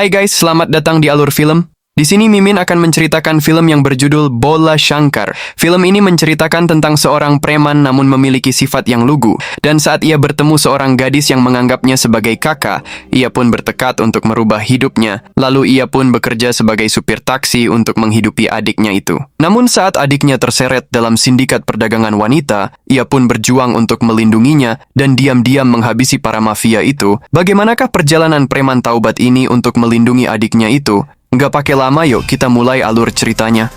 Hai guys, selamat datang di Alur Film. Di sini Mimin akan menceritakan film yang berjudul Bola Shankar. Film ini menceritakan tentang seorang preman namun memiliki sifat yang lugu. Dan saat ia bertemu seorang gadis yang menganggapnya sebagai kakak, ia pun bertekad untuk merubah hidupnya. Lalu ia pun bekerja sebagai supir taksi untuk menghidupi adiknya itu. Namun saat adiknya terseret dalam sindikat perdagangan wanita, ia pun berjuang untuk melindunginya dan diam-diam menghabisi para mafia itu. Bagaimanakah perjalanan preman taubat ini untuk melindungi adiknya itu? Nggak pakai lama, yuk kita mulai alur ceritanya.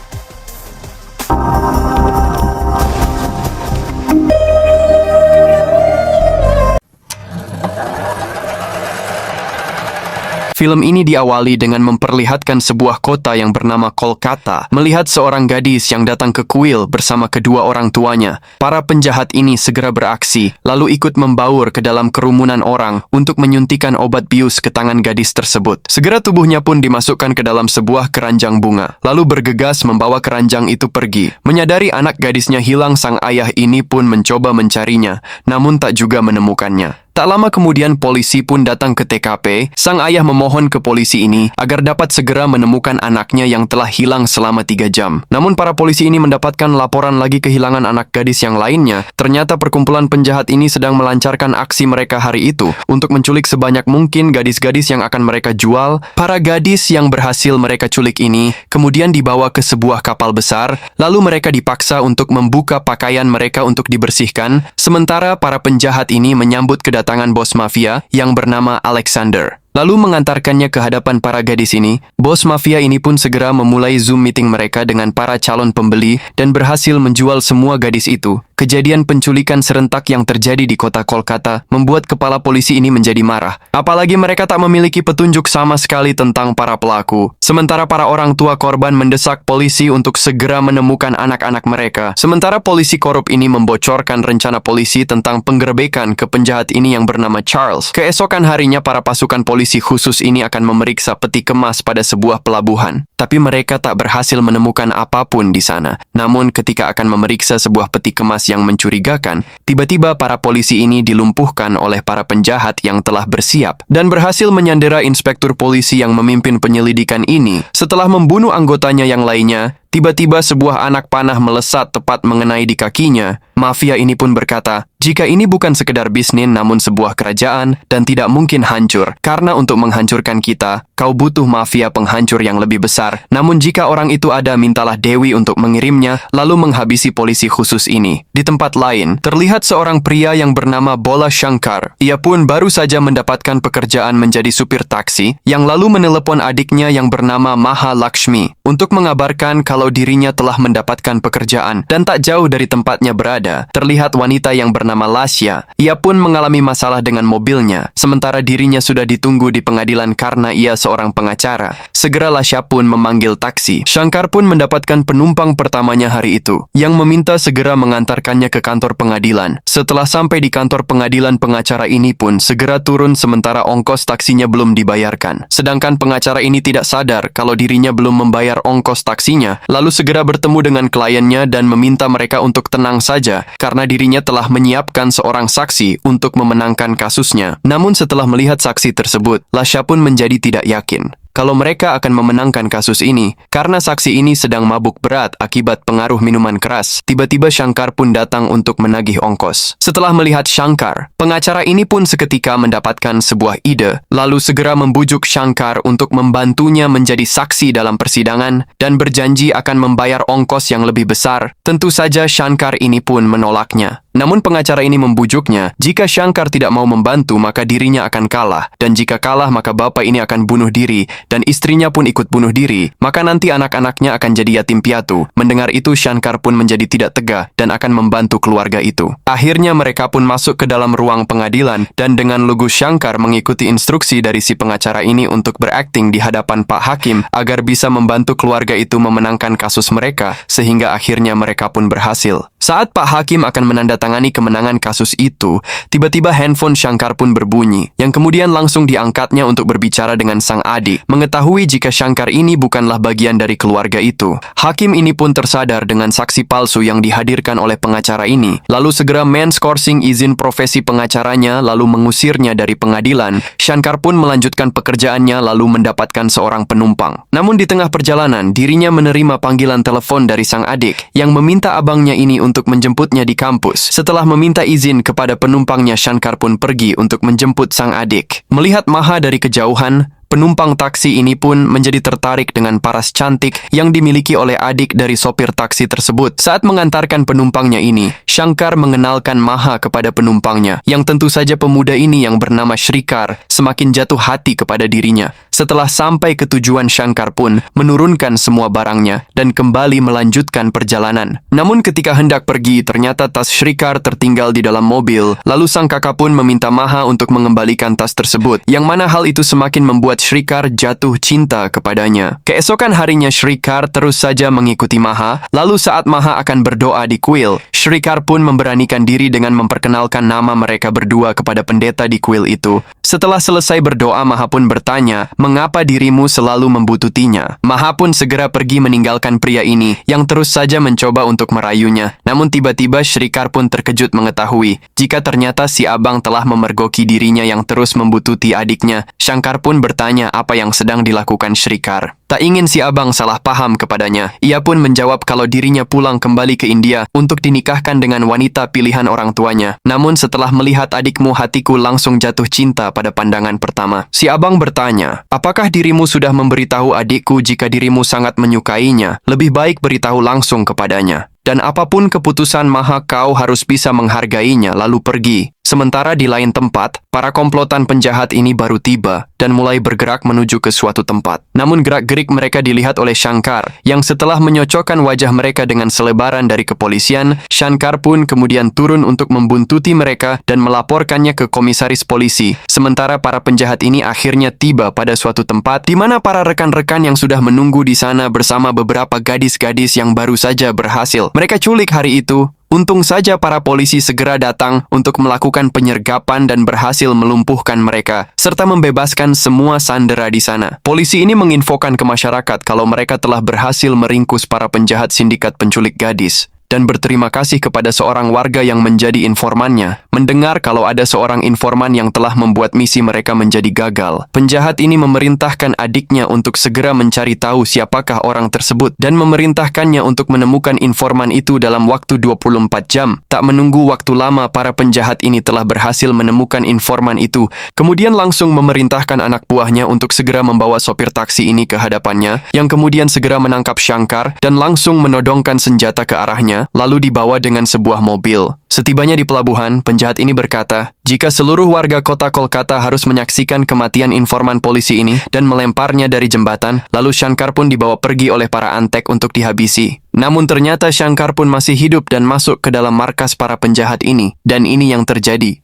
Film ini diawali dengan memperlihatkan sebuah kota yang bernama Kolkata, melihat seorang gadis yang datang ke kuil bersama kedua orang tuanya. Para penjahat ini segera beraksi, lalu ikut membaur ke dalam kerumunan orang untuk menyuntikkan obat bius ke tangan gadis tersebut. Segera tubuhnya pun dimasukkan ke dalam sebuah keranjang bunga, lalu bergegas membawa keranjang itu pergi. Menyadari anak gadisnya hilang, sang ayah ini pun mencoba mencarinya, namun tak juga menemukannya. Tak lama kemudian polisi pun datang ke TKP. Sang ayah memohon ke polisi ini agar dapat segera menemukan anaknya yang telah hilang selama 3 jam. Namun para polisi ini mendapatkan laporan lagi kehilangan anak gadis yang lainnya. Ternyata perkumpulan penjahat ini sedang melancarkan aksi mereka hari itu untuk menculik sebanyak mungkin gadis-gadis yang akan mereka jual. Para gadis yang berhasil mereka culik ini kemudian dibawa ke sebuah kapal besar, lalu mereka dipaksa untuk membuka pakaian mereka untuk dibersihkan, sementara para penjahat ini menyambut kedatangan bos mafia yang bernama Alexander. Lalu mengantarkannya ke hadapan para gadis ini. Bos mafia ini pun segera memulai Zoom meeting mereka dengan para calon pembeli dan berhasil menjual semua gadis itu. Kejadian penculikan serentak yang terjadi di kota Kolkata membuat kepala polisi ini menjadi marah. Apalagi mereka tak memiliki petunjuk sama sekali tentang para pelaku. Sementara para orang tua korban mendesak polisi untuk segera menemukan anak-anak mereka. Sementara polisi korup ini membocorkan rencana polisi tentang penggerebekan ke penjahat ini yang bernama Charles. Keesokan harinya para pasukan polisi khusus ini akan memeriksa peti kemas pada sebuah pelabuhan. Tapi mereka tak berhasil menemukan apapun di sana. Namun ketika akan memeriksa sebuah peti kemas yang mencurigakan, tiba-tiba para polisi ini dilumpuhkan oleh para penjahat yang telah bersiap dan berhasil menyandera inspektur polisi yang memimpin penyelidikan ini. Setelah membunuh anggotanya yang lainnya, tiba-tiba sebuah anak panah melesat tepat mengenai di kakinya. Mafia ini pun berkata, jika ini bukan sekedar bisnis namun sebuah kerajaan dan tidak mungkin hancur, karena untuk menghancurkan kita, kau butuh mafia penghancur yang lebih besar. Namun jika orang itu ada, mintalah Dewi untuk mengirimnya, lalu menghabisi polisi khusus ini. Di tempat lain, terlihat seorang pria yang bernama Bola Shankar. Ia pun baru saja mendapatkan pekerjaan menjadi supir taksi, yang lalu menelepon adiknya yang bernama Maha Lakshmi untuk mengabarkan kalau dirinya telah mendapatkan pekerjaan dan tak jauh dari tempatnya berada. Terlihat wanita yang bernama Lasya. Ia pun mengalami masalah dengan mobilnya, sementara dirinya sudah ditunggu di pengadilan karena ia seorang pengacara. Segera Lasya pun memanggil taksi. Shankar pun mendapatkan penumpang pertamanya hari itu, yang meminta segera mengantarkannya ke kantor pengadilan. Setelah sampai di kantor pengadilan, pengacara ini pun segera turun sementara ongkos taksinya belum dibayarkan. Sedangkan pengacara ini tidak sadar kalau dirinya belum membayar ongkos taksinya, lalu segera bertemu dengan kliennya dan meminta mereka untuk tenang saja karena dirinya telah menyiapkan seorang saksi untuk memenangkan kasusnya. Namun setelah melihat saksi tersebut, Lasya pun menjadi tidak yakin kalau mereka akan memenangkan kasus ini, karena saksi ini sedang mabuk berat akibat pengaruh minuman keras. Tiba-tiba Shankar pun datang untuk menagih ongkos. Setelah melihat Shankar, pengacara ini pun seketika mendapatkan sebuah ide, lalu segera membujuk Shankar untuk membantunya menjadi saksi dalam persidangan dan berjanji akan membayar ongkos yang lebih besar. Tentu saja Shankar ini pun menolaknya. Namun pengacara ini membujuknya, jika Shankar tidak mau membantu maka dirinya akan kalah, dan jika kalah maka bapak ini akan bunuh diri, dan istrinya pun ikut bunuh diri, maka nanti anak-anaknya akan jadi yatim piatu. Mendengar itu Shankar pun menjadi tidak tega dan akan membantu keluarga itu. Akhirnya mereka pun masuk ke dalam ruang pengadilan, dan dengan lugu Shankar mengikuti instruksi dari si pengacara ini untuk berakting di hadapan Pak Hakim agar bisa membantu keluarga itu memenangkan kasus mereka, sehingga akhirnya mereka pun berhasil. Saat Pak Hakim akan menandatangani kemenangan kasus itu, tiba-tiba handphone Shankar pun berbunyi, yang kemudian langsung diangkatnya untuk berbicara dengan sang adik, mengetahui jika Shankar ini bukanlah bagian dari keluarga itu. Hakim ini pun tersadar dengan saksi palsu yang dihadirkan oleh pengacara ini, lalu segera men-skorsing izin profesi pengacaranya lalu mengusirnya dari pengadilan. Shankar pun melanjutkan pekerjaannya lalu mendapatkan seorang penumpang. Namun di tengah perjalanan, dirinya menerima panggilan telepon dari sang adik yang meminta abangnya ini untuk menjemputnya di kampus. Setelah meminta izin kepada penumpangnya, Shankar pun pergi untuk menjemput sang adik. Melihat Maha dari kejauhan, penumpang taksi ini pun menjadi tertarik dengan paras cantik yang dimiliki oleh adik dari sopir taksi tersebut. Saat mengantarkan penumpangnya ini, Shankar mengenalkan Maha kepada penumpangnya, yang tentu saja pemuda ini yang bernama Shrikar semakin jatuh hati kepada dirinya. Setelah sampai ke tujuan, Shankar pun menurunkan semua barangnya dan kembali melanjutkan perjalanan. Namun ketika hendak pergi, ternyata tas Shrikar tertinggal di dalam mobil. Lalu sang kakak pun meminta Maha untuk mengembalikan tas tersebut, yang mana hal itu semakin membuat Shrikar jatuh cinta kepadanya. Keesokan harinya, Shrikar terus saja mengikuti Maha. Lalu saat Maha akan berdoa di kuil, Shrikar pun memberanikan diri dengan memperkenalkan nama mereka berdua kepada pendeta di kuil itu. Setelah selesai berdoa, Maha pun bertanya, "Mengapa dirimu selalu membututinya?" Maha pun segera pergi meninggalkan pria ini yang terus saja mencoba untuk merayunya. Namun tiba-tiba Shrikar pun terkejut mengetahui jika ternyata si abang telah memergoki dirinya yang terus membututi adiknya. Shankar pun bertanya apa yang sedang dilakukan Shrikar. Tak ingin si abang salah paham kepadanya. Ia pun menjawab kalau dirinya pulang kembali ke India untuk dinikahkan dengan wanita pilihan orang tuanya. Namun setelah melihat adikmu, hatiku langsung jatuh cinta pada pandangan pertama. Si abang bertanya, "Apakah dirimu sudah memberitahu adikku jika dirimu sangat menyukainya? Lebih baik beritahu langsung kepadanya. Dan apapun keputusan Maha, kau harus bisa menghargainya lalu pergi." Sementara di lain tempat, para komplotan penjahat ini baru tiba dan mulai bergerak menuju ke suatu tempat. Namun gerak-gerik mereka dilihat oleh Shankar, yang setelah menyocokkan wajah mereka dengan selebaran dari kepolisian, Shankar pun kemudian turun untuk membuntuti mereka dan melaporkannya ke komisaris polisi. Sementara para penjahat ini akhirnya tiba pada suatu tempat di mana para rekan-rekan yang sudah menunggu di sana bersama beberapa gadis-gadis yang baru saja berhasil mereka culik hari itu. Untung saja para polisi segera datang untuk melakukan penyergapan dan berhasil melumpuhkan mereka, serta membebaskan semua sandera di sana. Polisi ini menginfokan ke masyarakat kalau mereka telah berhasil meringkus para penjahat sindikat penculik gadis. Dan berterima kasih kepada seorang warga yang menjadi informannya. Mendengar kalau ada seorang informan yang telah membuat misi mereka menjadi gagal, penjahat ini memerintahkan adiknya untuk segera mencari tahu siapakah orang tersebut dan memerintahkannya untuk menemukan informan itu dalam waktu 24 jam. Tak menunggu waktu lama, para penjahat ini telah berhasil menemukan informan itu. Kemudian langsung memerintahkan anak buahnya untuk segera membawa sopir taksi ini ke hadapannya, yang kemudian segera menangkap Shankar dan langsung menodongkan senjata ke arahnya, lalu dibawa dengan sebuah mobil. Setibanya di pelabuhan, penjahat ini berkata, jika seluruh warga kota Kolkata harus menyaksikan kematian informan polisi ini dan melemparnya dari jembatan, lalu Shankar pun dibawa pergi oleh para antek untuk dihabisi. Namun ternyata Shankar pun masih hidup dan masuk ke dalam markas para penjahat ini, dan ini yang terjadi.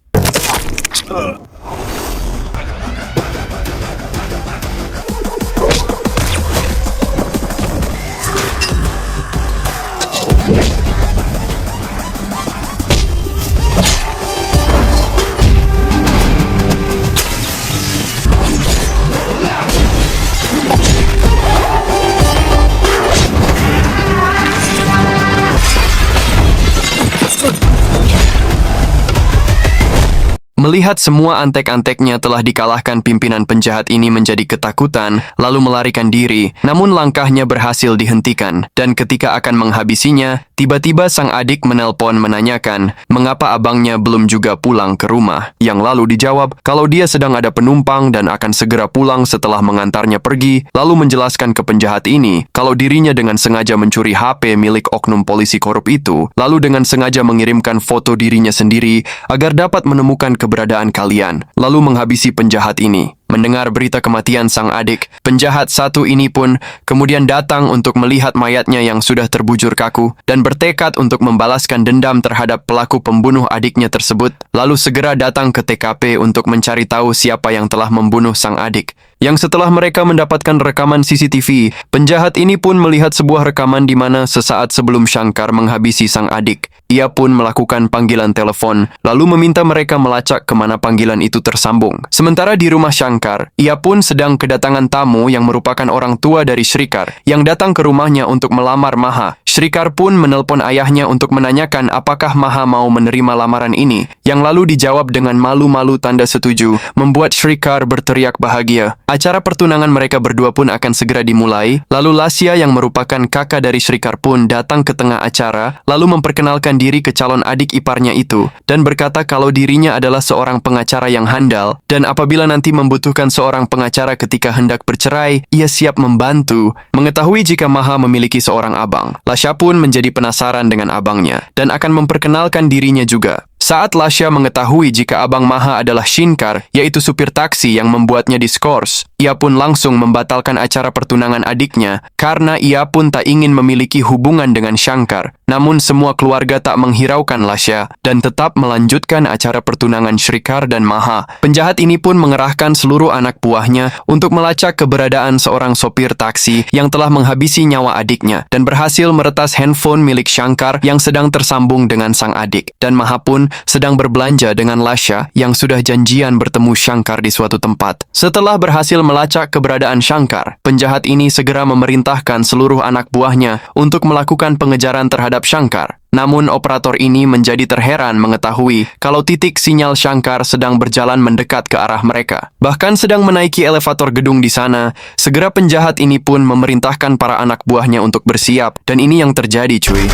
Melihat semua antek-anteknya telah dikalahkan, pimpinan penjahat ini menjadi ketakutan, lalu melarikan diri. Namun langkahnya berhasil dihentikan, dan ketika akan menghabisinya, tiba-tiba sang adik menelpon menanyakan mengapa abangnya belum juga pulang ke rumah. Yang lalu dijawab kalau dia sedang ada penumpang dan akan segera pulang setelah mengantarnya pergi, lalu menjelaskan ke penjahat ini kalau dirinya dengan sengaja mencuri HP milik oknum polisi korup itu, lalu dengan sengaja mengirimkan foto dirinya sendiri agar dapat menemukan keberadaan kalian, lalu menghabisi penjahat ini. Mendengar berita kematian sang adik, penjahat satu ini pun kemudian datang untuk melihat mayatnya yang sudah terbujur kaku dan bertekad untuk membalaskan dendam terhadap pelaku pembunuh adiknya tersebut, lalu segera datang ke TKP untuk mencari tahu siapa yang telah membunuh sang adik. Yang setelah mereka mendapatkan rekaman CCTV, penjahat ini pun melihat sebuah rekaman di mana sesaat sebelum Shankar menghabisi sang adik, Ia pun melakukan panggilan telepon, lalu meminta mereka melacak kemana panggilan itu tersambung. Sementara di rumah Shankar, ia pun sedang kedatangan tamu yang merupakan orang tua dari Shrikar, yang datang ke rumahnya untuk melamar Maha. Shrikar pun menelpon ayahnya untuk menanyakan apakah Maha mau menerima lamaran ini, yang lalu dijawab dengan malu-malu tanda setuju, membuat Shrikar berteriak bahagia. Acara pertunangan mereka berdua pun akan segera dimulai, lalu Lasya yang merupakan kakak dari Shrikar pun datang ke tengah acara, lalu memperkenalkan diri ke calon adik iparnya itu, dan berkata kalau dirinya adalah seorang pengacara yang handal, dan apabila nanti membutuhkan seorang pengacara ketika hendak bercerai, ia siap membantu. Mengetahui jika Maha memiliki seorang abang, Lasya pun menjadi penasaran dengan abangnya, dan akan memperkenalkan dirinya juga. Saat Lasya mengetahui jika abang Maha adalah Shinkar, yaitu supir taksi yang membuatnya diskors, ia pun langsung membatalkan acara pertunangan adiknya karena ia pun tak ingin memiliki hubungan dengan Shankar. Namun semua keluarga tak menghiraukan Lasya dan tetap melanjutkan acara pertunangan Shrikar dan Maha. Penjahat ini pun mengerahkan seluruh anak buahnya untuk melacak keberadaan seorang sopir taksi yang telah menghabisi nyawa adiknya dan berhasil meretas handphone milik Shankar yang sedang tersambung dengan sang adik. Dan Maha pun sedang berbelanja dengan Lasya yang sudah janjian bertemu Shankar di suatu tempat. Setelah berhasil melacak keberadaan Shankar, penjahat ini segera memerintahkan seluruh anak buahnya untuk melakukan pengejaran terhadap Shankar. Namun operator ini menjadi terheran mengetahui kalau titik sinyal Shankar sedang berjalan mendekat ke arah mereka. Bahkan sedang menaiki elevator gedung di sana, segera penjahat ini pun memerintahkan para anak buahnya untuk bersiap, dan ini yang terjadi cuy.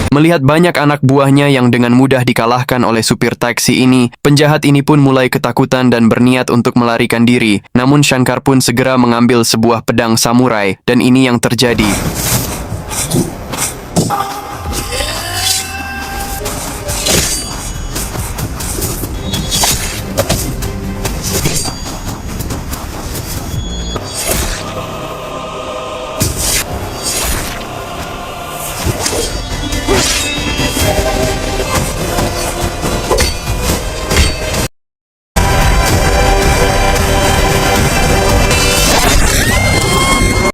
Melihat banyak anak buahnya yang dengan mudah dikalahkan oleh supir taksi ini, penjahat ini pun mulai ketakutan dan berniat untuk melarikan diri. Namun Shankar pun segera mengambil sebuah pedang samurai, dan ini yang terjadi.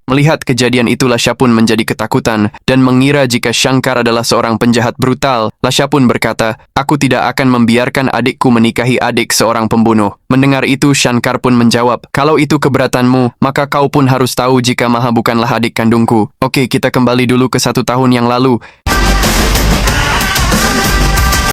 Melihat kejadian itu, Lasya pun menjadi ketakutan dan mengira jika Shankar adalah seorang penjahat brutal. Lasya pun berkata, "Aku tidak akan membiarkan adikku menikahi adik seorang pembunuh." Mendengar itu, Shankar pun menjawab, "Kalau itu keberatanmu, maka kau pun harus tahu jika Maha bukanlah adik kandungku." Oke, kita kembali dulu ke 1 tahun yang lalu.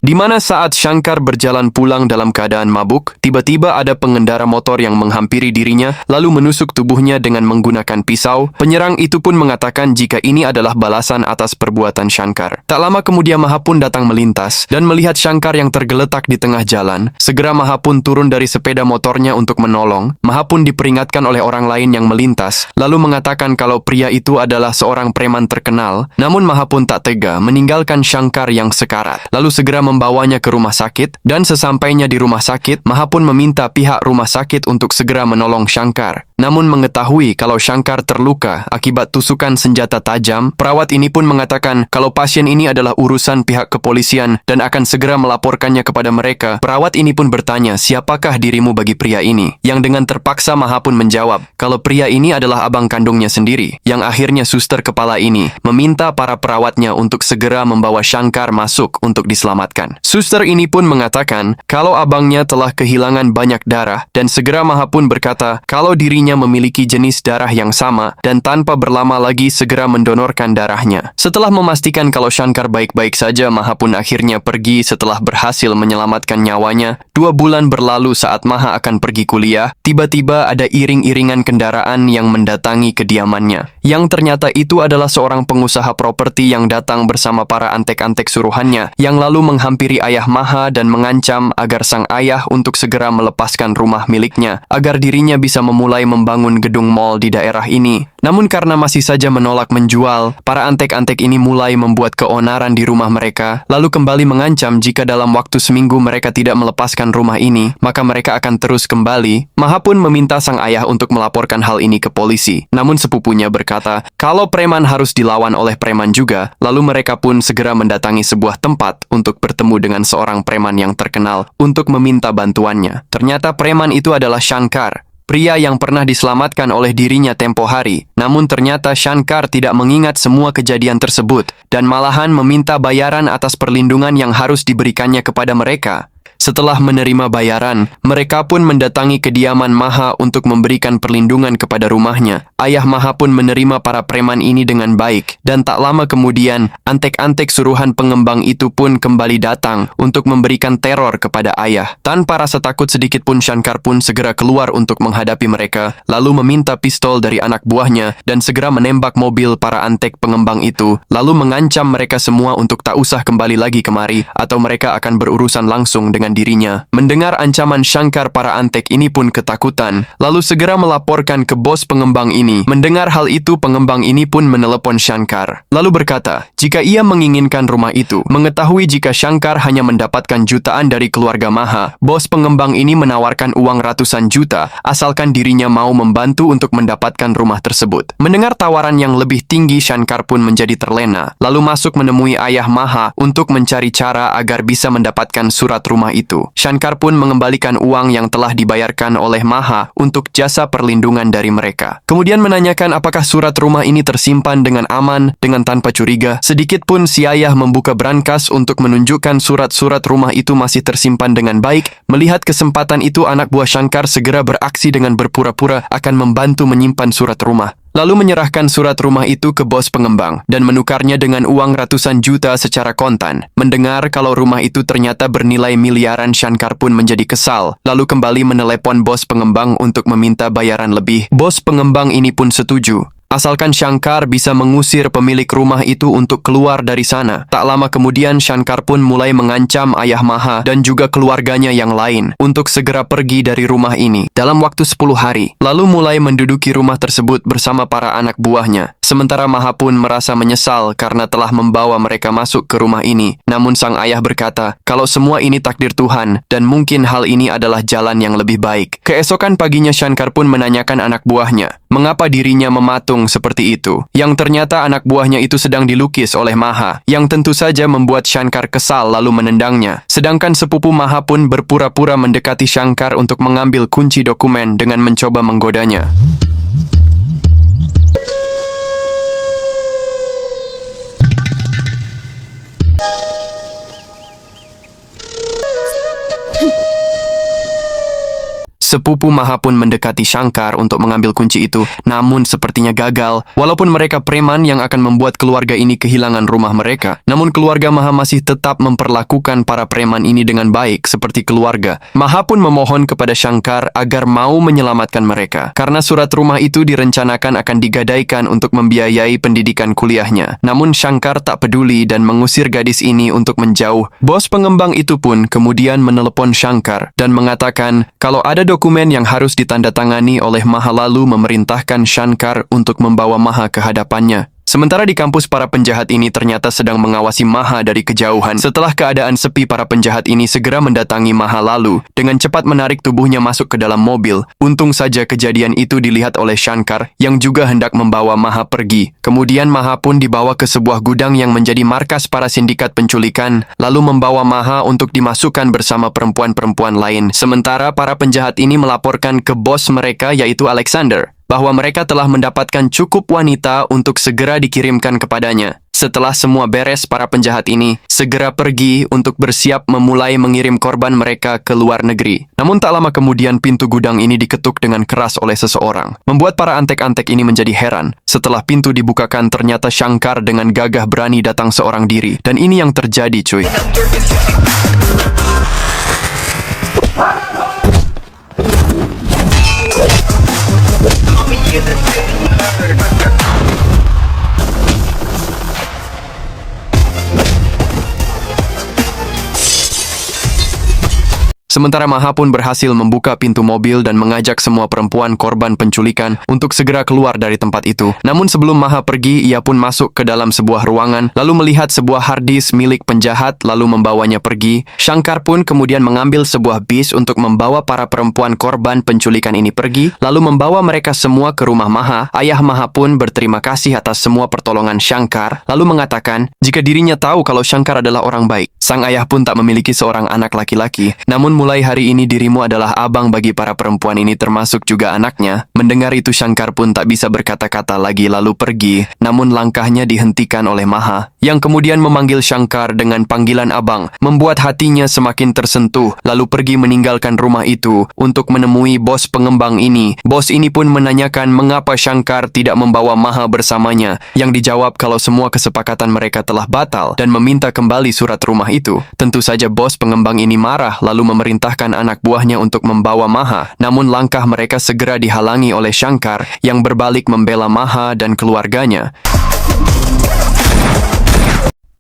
Di mana saat Shankar berjalan pulang dalam keadaan mabuk, tiba-tiba ada pengendara motor yang menghampiri dirinya, lalu menusuk tubuhnya dengan menggunakan pisau. Penyerang itu pun mengatakan jika ini adalah balasan atas perbuatan Shankar. Tak lama kemudian Maha pun datang melintas, dan melihat Shankar yang tergeletak di tengah jalan. Segera Maha pun turun dari sepeda motornya untuk menolong. Maha pun diperingatkan oleh orang lain yang melintas, lalu mengatakan kalau pria itu adalah seorang preman terkenal. Namun Maha pun tak tega meninggalkan Shankar yang sekarat, lalu segera membawanya ke rumah sakit, dan sesampainya di rumah sakit, Maha pun meminta pihak rumah sakit untuk segera menolong Shankar. Namun mengetahui kalau Shankar terluka akibat tusukan senjata tajam, perawat ini pun mengatakan kalau pasien ini adalah urusan pihak kepolisian dan akan segera melaporkannya kepada mereka. Perawat ini pun bertanya, "Siapakah dirimu bagi pria ini?" Yang dengan terpaksa Maha pun menjawab kalau pria ini adalah abang kandungnya sendiri. Yang akhirnya suster kepala ini meminta para perawatnya untuk segera membawa Shankar masuk untuk diselamatkan. Suster ini pun mengatakan kalau abangnya telah kehilangan banyak darah, dan segera Maha pun berkata kalau dirinya memiliki jenis darah yang sama dan tanpa berlama lagi segera mendonorkan darahnya. Setelah memastikan kalau Shankar baik-baik saja, Maha pun akhirnya pergi setelah berhasil menyelamatkan nyawanya. 2 bulan berlalu saat Maha akan pergi kuliah, tiba-tiba ada iring-iringan kendaraan yang mendatangi kediamannya. yang ternyata itu adalah seorang pengusaha properti yang datang bersama para antek-antek suruhannya, yang lalu menghampiri ayah Maha dan mengancam agar sang ayah untuk segera melepaskan rumah miliknya, agar dirinya bisa memulai membangun gedung mall di daerah ini. Namun karena masih saja menolak menjual, para antek-antek ini mulai membuat keonaran di rumah mereka, lalu kembali mengancam jika dalam waktu seminggu mereka tidak melepaskan rumah ini, maka mereka akan terus kembali. Maha pun meminta sang ayah untuk melaporkan hal ini ke polisi. Namun sepupunya berkata, kalau preman harus dilawan oleh preman juga, lalu mereka pun segera mendatangi sebuah tempat untuk bertemu dengan seorang preman yang terkenal untuk meminta bantuannya. Ternyata preman itu adalah Shankar, pria yang pernah diselamatkan oleh dirinya tempo hari. Namun ternyata Shankar tidak mengingat semua kejadian tersebut dan malahan meminta bayaran atas perlindungan yang harus diberikannya kepada mereka. Setelah menerima bayaran, mereka pun mendatangi kediaman Maha untuk memberikan perlindungan kepada rumahnya. Ayah Maha pun menerima para preman ini dengan baik, dan tak lama kemudian, antek-antek suruhan pengembang itu pun kembali datang untuk memberikan teror kepada ayah. Tanpa rasa takut sedikit pun, Shankar pun segera keluar untuk menghadapi mereka, lalu meminta pistol dari anak buahnya dan segera menembak mobil para antek pengembang itu, lalu mengancam mereka semua untuk tak usah kembali lagi kemari, atau mereka akan berurusan langsung dengan dirinya. Mendengar ancaman Shankar, para antek ini pun ketakutan, lalu segera melaporkan ke bos pengembang ini. Mendengar hal itu, pengembang ini pun menelepon Shankar, lalu berkata, jika ia menginginkan rumah itu, mengetahui jika Shankar hanya mendapatkan jutaan dari keluarga Maha, bos pengembang ini menawarkan uang ratusan juta, asalkan dirinya mau membantu untuk mendapatkan rumah tersebut. Mendengar tawaran yang lebih tinggi, Shankar pun menjadi terlena, lalu masuk menemui ayah Maha untuk mencari cara agar bisa mendapatkan surat rumah itu. Shankar pun mengembalikan uang yang telah dibayarkan oleh Maha untuk jasa perlindungan dari mereka. Kemudian menanyakan apakah surat rumah ini tersimpan dengan aman, dengan tanpa curiga. Sedikit pun si ayah membuka brankas untuk menunjukkan surat-surat rumah itu masih tersimpan dengan baik. Melihat kesempatan itu, anak buah Shankar segera beraksi dengan berpura-pura akan membantu menyimpan surat rumah, lalu menyerahkan surat rumah itu ke bos pengembang dan menukarnya dengan uang ratusan juta secara kontan. Mendengar kalau rumah itu ternyata bernilai miliaran, Shankar pun menjadi kesal, lalu kembali menelepon bos pengembang untuk meminta bayaran lebih. Bos pengembang ini pun setuju, asalkan Shankar bisa mengusir pemilik rumah itu untuk keluar dari sana. Tak lama kemudian, Shankar pun mulai mengancam ayah Maha dan juga keluarganya yang lain untuk segera pergi dari rumah ini dalam waktu 10 hari. Lalu mulai menduduki rumah tersebut bersama para anak buahnya. Sementara Maha pun merasa menyesal karena telah membawa mereka masuk ke rumah ini. Namun sang ayah berkata, kalau semua ini takdir Tuhan dan mungkin hal ini adalah jalan yang lebih baik. Keesokan paginya, Shankar pun menanyakan anak buahnya mengapa dirinya mematung seperti itu, yang ternyata anak buahnya itu sedang dilukis oleh Maha, yang tentu saja membuat Shankar kesal lalu menendangnya. Sedangkan sepupu Maha pun berpura-pura mendekati Shankar untuk mengambil kunci dokumen dengan mencoba menggodanya. Sepupu Maha pun mendekati Shankar untuk mengambil kunci itu, namun sepertinya gagal. Walaupun mereka preman yang akan membuat keluarga ini kehilangan rumah mereka, namun keluarga Maha masih tetap memperlakukan para preman ini dengan baik seperti keluarga. Maha pun memohon kepada Shankar agar mau menyelamatkan mereka, karena surat rumah itu direncanakan akan digadaikan untuk membiayai pendidikan kuliahnya. Namun Shankar tak peduli dan mengusir gadis ini untuk menjauh. Bos pengembang itu pun kemudian menelepon Shankar dan mengatakan kalau ada dokumen yang harus ditandatangani oleh Maha, lalu memerintahkan Shankar untuk membawa Maha ke hadapannya. Sementara di kampus, para penjahat ini ternyata sedang mengawasi Maha dari kejauhan. Setelah keadaan sepi, para penjahat ini segera mendatangi Maha lalu dengan cepat menarik tubuhnya masuk ke dalam mobil. Untung saja kejadian itu dilihat oleh Shankar yang juga hendak membawa Maha pergi. Kemudian Maha pun dibawa ke sebuah gudang yang menjadi markas para sindikat penculikan, lalu membawa Maha untuk dimasukkan bersama perempuan-perempuan lain. Sementara para penjahat ini melaporkan ke bos mereka, yaitu Alexander, bahwa mereka telah mendapatkan cukup wanita untuk segera dikirimkan kepadanya. Setelah semua beres, para penjahat ini segera pergi untuk bersiap memulai mengirim korban mereka ke luar negeri. Namun tak lama kemudian pintu gudang ini diketuk dengan keras oleh seseorang, membuat para antek-antek ini menjadi heran. Setelah pintu dibukakan, ternyata Shankar dengan gagah berani datang seorang diri. Dan ini yang terjadi, cuy. In the city, Sementara Maha pun berhasil membuka pintu mobil dan mengajak semua perempuan korban penculikan untuk segera keluar dari tempat itu. Namun sebelum Maha pergi, ia pun masuk ke dalam sebuah ruangan, lalu melihat sebuah harddisk milik penjahat, lalu membawanya pergi. Shankar pun kemudian mengambil sebuah bis untuk membawa para perempuan korban penculikan ini pergi, lalu membawa mereka semua ke rumah Maha. Ayah Maha pun berterima kasih atas semua pertolongan Shankar, lalu mengatakan jika dirinya tahu kalau Shankar adalah orang baik. Sang ayah pun tak memiliki seorang anak laki-laki, namun mulai hari ini dirimu adalah abang bagi para perempuan ini termasuk juga anaknya. Mendengar itu Shankar pun tak bisa berkata-kata lagi lalu pergi, namun langkahnya dihentikan oleh Maha, yang kemudian memanggil Shankar dengan panggilan abang, membuat hatinya semakin tersentuh, lalu pergi meninggalkan rumah itu untuk menemui bos pengembang ini. Bos ini pun menanyakan mengapa Shankar tidak membawa Maha bersamanya, yang dijawab kalau semua kesepakatan mereka telah batal dan meminta kembali surat rumah itu. Tentu saja bos pengembang ini marah lalu memerintahkan anak buahnya untuk membawa Maha, namun langkah mereka segera dihalangi oleh Shankar yang berbalik membela Maha dan keluarganya.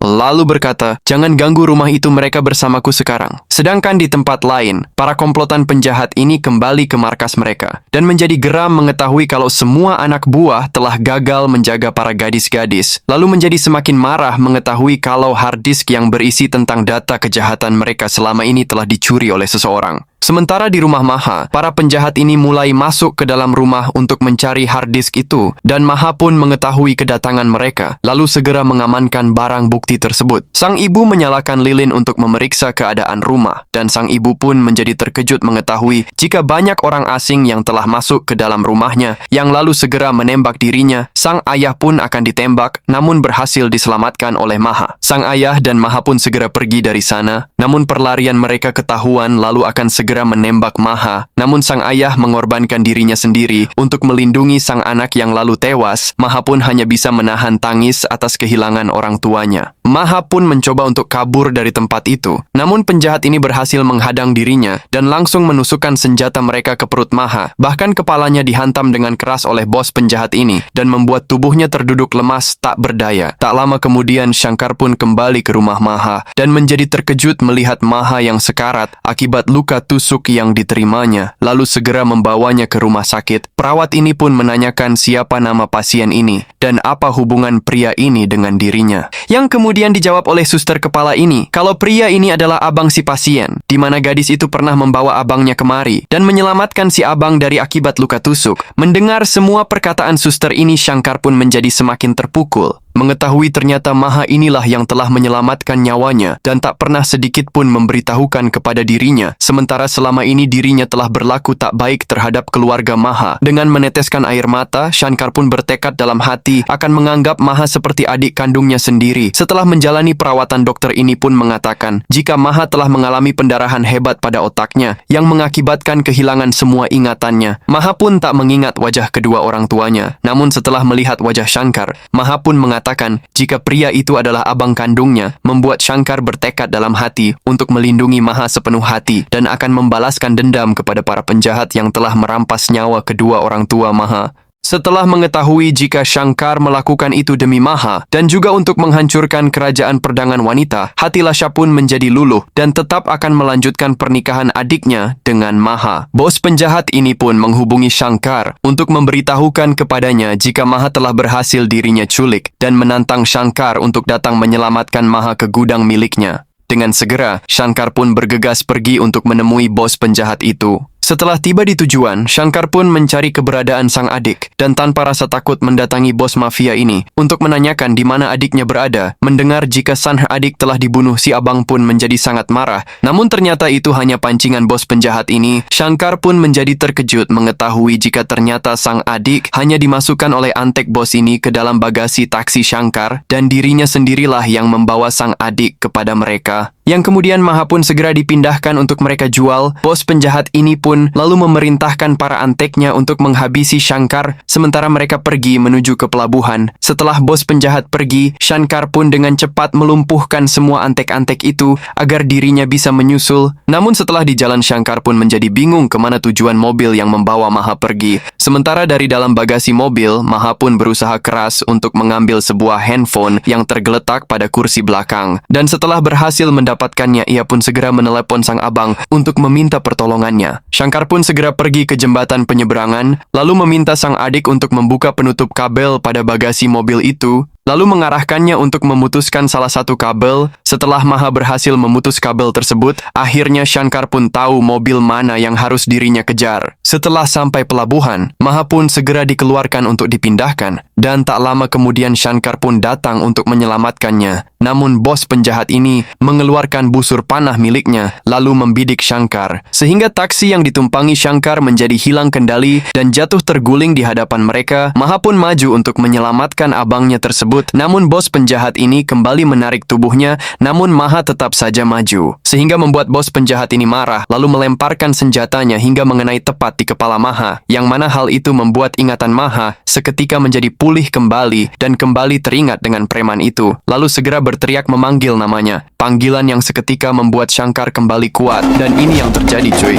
Lalu berkata, jangan ganggu rumah itu, mereka bersamaku sekarang. Sedangkan di tempat lain, para komplotan penjahat ini kembali ke markas mereka dan menjadi geram mengetahui kalau semua anak buah telah gagal menjaga para gadis-gadis. Lalu menjadi semakin marah mengetahui kalau harddisk yang berisi tentang data kejahatan mereka selama ini telah dicuri oleh seseorang. Sementara di rumah Maha, para penjahat ini mulai masuk ke dalam rumah untuk mencari harddisk itu, dan Maha pun mengetahui kedatangan mereka, lalu segera mengamankan barang bukti tersebut. Sang ibu menyalakan lilin untuk memeriksa keadaan rumah, dan sang ibu pun menjadi terkejut mengetahui jika banyak orang asing yang telah masuk ke dalam rumahnya, yang lalu segera menembak dirinya. Sang ayah pun akan ditembak, namun berhasil diselamatkan oleh Maha. Sang ayah dan Maha pun segera pergi dari sana, namun perlarian mereka ketahuan lalu akan segera menembak Maha. Namun sang ayah mengorbankan dirinya sendiri untuk melindungi sang anak yang lalu tewas. Maha pun hanya bisa menahan tangis atas kehilangan orang tuanya. Maha pun mencoba untuk kabur dari tempat itu, namun penjahat ini berhasil menghadang dirinya dan langsung menusukkan senjata mereka ke perut Maha. Bahkan kepalanya dihantam dengan keras oleh bos penjahat ini dan membuat tubuhnya terduduk lemas tak berdaya. Tak lama kemudian Shankar pun kembali ke rumah Maha dan menjadi terkejut melihat Maha yang sekarat akibat luka tusuk yang diterimanya, lalu segera membawanya ke rumah sakit. Perawat ini pun menanyakan siapa nama pasien ini dan apa hubungan pria ini dengan dirinya, yang kemudian dijawab oleh suster kepala ini kalau pria ini adalah abang si pasien, di mana gadis itu pernah membawa abangnya kemari dan menyelamatkan si abang dari akibat luka tusuk. Mendengar semua perkataan suster ini, Shankar pun menjadi semakin terpukul. Mengetahui ternyata Maha inilah yang telah menyelamatkan nyawanya dan tak pernah sedikit pun memberitahukan kepada dirinya, sementara selama ini dirinya telah berlaku tak baik terhadap keluarga Maha. Dengan meneteskan air mata, Shankar pun bertekad dalam hati akan menganggap Maha seperti adik kandungnya sendiri. Setelah menjalani perawatan, dokter ini pun mengatakan jika Maha telah mengalami pendarahan hebat pada otaknya yang mengakibatkan kehilangan semua ingatannya. Maha pun tak mengingat wajah kedua orang tuanya. Namun setelah melihat wajah Shankar, Maha pun mengatakan jika pria itu adalah abang kandungnya, membuat Shankar bertekad dalam hati untuk melindungi Maha sepenuh hati dan akan membalaskan dendam kepada para penjahat yang telah merampas nyawa kedua orang tua Maha. Setelah mengetahui jika Shankar melakukan itu demi Maha dan juga untuk menghancurkan kerajaan perdangan wanita, hati Lasha pun menjadi luluh dan tetap akan melanjutkan pernikahan adiknya dengan Maha. Bos penjahat ini pun menghubungi Shankar untuk memberitahukan kepadanya jika Maha telah berhasil dirinya culik dan menantang Shankar untuk datang menyelamatkan Maha ke gudang miliknya. Dengan segera, Shankar pun bergegas pergi untuk menemui bos penjahat itu. Setelah tiba di tujuan, Shankar pun mencari keberadaan sang adik dan tanpa rasa takut mendatangi bos mafia ini untuk menanyakan di mana adiknya berada. Mendengar jika sang adik telah dibunuh, si abang pun menjadi sangat marah. Namun ternyata itu hanya pancingan bos penjahat ini. Shankar pun menjadi terkejut mengetahui jika ternyata sang adik hanya dimasukkan oleh antek bos ini ke dalam bagasi taksi Shankar dan dirinya sendirilah yang membawa sang adik kepada mereka. Yang kemudian Maha pun segera dipindahkan untuk mereka jual. Bos penjahat ini pun lalu memerintahkan para anteknya untuk menghabisi Shankar sementara mereka pergi menuju ke pelabuhan. Setelah bos penjahat pergi, Shankar pun dengan cepat melumpuhkan semua antek-antek itu agar dirinya bisa menyusul. Namun setelah di jalan, Shankar pun menjadi bingung kemana tujuan mobil yang membawa Maha pergi. Sementara dari dalam bagasi mobil, Maha pun berusaha keras untuk mengambil sebuah handphone yang tergeletak pada kursi belakang. Dan setelah berhasil mendapatkan mendapatkannya, ia pun segera menelepon sang abang untuk meminta pertolongannya. Shankar pun segera pergi ke jembatan penyeberangan, lalu meminta sang adik untuk membuka penutup kabel pada bagasi mobil itu, lalu mengarahkannya untuk memutuskan salah satu kabel. Setelah Maha berhasil memutus kabel tersebut, akhirnya Shankar pun tahu mobil mana yang harus dirinya kejar. Setelah sampai pelabuhan, Maha pun segera dikeluarkan untuk dipindahkan, dan tak lama kemudian Shankar pun datang untuk menyelamatkannya. Namun bos penjahat ini mengeluarkan busur panah miliknya, lalu membidik Shankar, sehingga taksi yang ditumpangi Shankar menjadi hilang kendali dan jatuh terguling di hadapan mereka. Maha pun maju untuk menyelamatkan abangnya tersebut, namun bos penjahat ini kembali menarik tubuhnya, namun Maha tetap saja maju, sehingga membuat bos penjahat ini marah, lalu melemparkan senjatanya hingga mengenai tepat di kepala Maha, yang mana hal itu membuat ingatan Maha seketika menjadi pulih kembali dan kembali teringat dengan preman itu, lalu segera berteriak memanggil namanya. Panggilan yang seketika membuat Shankar kembali kuat, dan ini yang terjadi, cuy.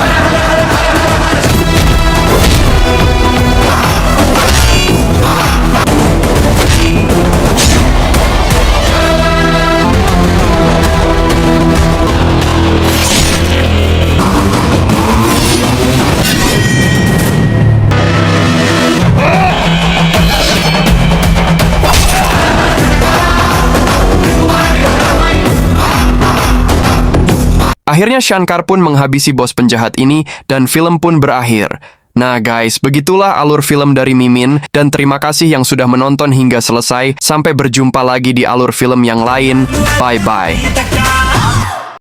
Akhirnya Shankar pun menghabisi bos penjahat ini dan film pun berakhir. Nah guys, begitulah alur film dari Mimin, dan terima kasih yang sudah menonton hingga selesai. Sampai berjumpa lagi di alur film yang lain. Bye-bye.